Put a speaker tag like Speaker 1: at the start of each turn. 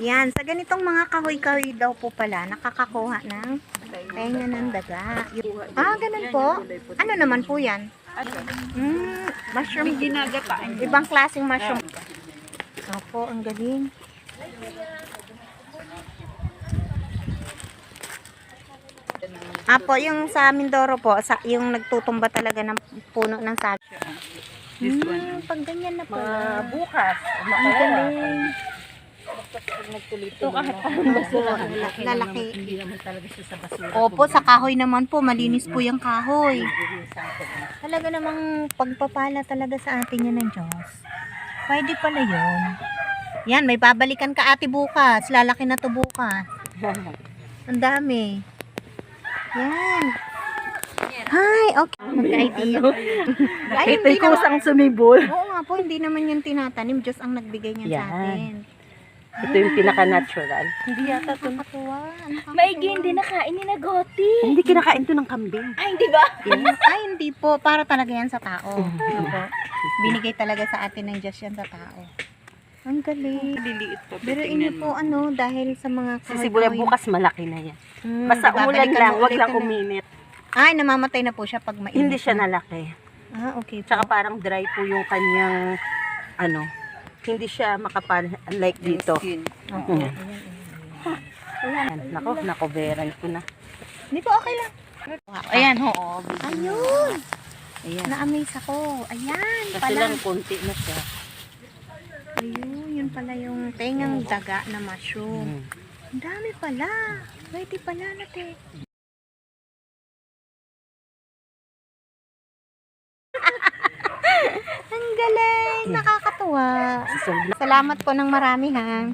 Speaker 1: Yan, sa ganitong mga kahoy-kahoy daw po pala, nakakakuha ng tenga ng daga. Ganun po. Ano naman po yan? Mushroom.
Speaker 2: Ginagataan.
Speaker 1: Ibang klaseng mushroom. Opo, ang galing. Apo, yung sa Mindoro po, yung nagtutumba talaga ng puno ng saging.
Speaker 2: This one.
Speaker 1: Pag ganyan na po.
Speaker 2: Bukas.
Speaker 1: Ang galing.
Speaker 2: Ito kahit parang basura.
Speaker 1: Lalaki.
Speaker 2: Hindi naman talaga siya sa basura.
Speaker 1: Opo, sa kahoy naman po, malinis po yung kahoy. Talaga namang pagpapala talaga sa atin yan ng Diyos. Pwede pala yun. Yan, may babalikan ka ate bukas. Lalaki na to bukas. Ang dami. Yan. Hi, okay. Magka-idea. Ay,
Speaker 2: Ito'y kusang sumibol.
Speaker 1: Oo nga po, hindi naman yung tinatanim. Diyos ang nagbigay niyan sa
Speaker 2: Yan.
Speaker 1: atin.
Speaker 2: Ito yung pinaka-natural. Hindi yata ito.
Speaker 1: Nakakatuwa.
Speaker 3: Maigi hindi nakain ni Nagoti.
Speaker 2: Hindi kinakain to ng kambing.
Speaker 3: Ay, hindi ba?
Speaker 1: Ay, hindi po. Para talaga yan sa tao. Opo. Binigay talaga sa atin ng Diyos yan sa tao. Ang galing.
Speaker 2: Liliit po.
Speaker 1: Pero inyo po dahil sa mga
Speaker 2: Sisibula bukas malaki na yan.
Speaker 1: Hmm,
Speaker 2: Basta umulan
Speaker 1: babalikan
Speaker 2: lang,
Speaker 1: mo
Speaker 2: wag
Speaker 1: ulit
Speaker 2: lang
Speaker 1: na.
Speaker 2: uminit.
Speaker 1: Ay, namamatay na po siya pag mainit.
Speaker 2: Hindi siya
Speaker 1: na.
Speaker 2: nalaki.
Speaker 1: Okay po.
Speaker 2: Tsaka parang dry po yung kanyang hindi siya makapal like dito.
Speaker 1: Opo.
Speaker 2: Ayan, nako, nakoveran ko na.
Speaker 1: Hindi po, okay lang.
Speaker 2: Ayan, oo.
Speaker 1: Ayun.
Speaker 2: Ayan.
Speaker 1: Na-amaze ako. Ayan
Speaker 2: Kasi
Speaker 1: pala.
Speaker 2: lang konti na siya.
Speaker 1: Ayun, yun pala yung tengang daga na mushroom. Ang dami pala. Pwede pala natin. Ang galing. Nakakatuwa. Salamat po ng marami ha.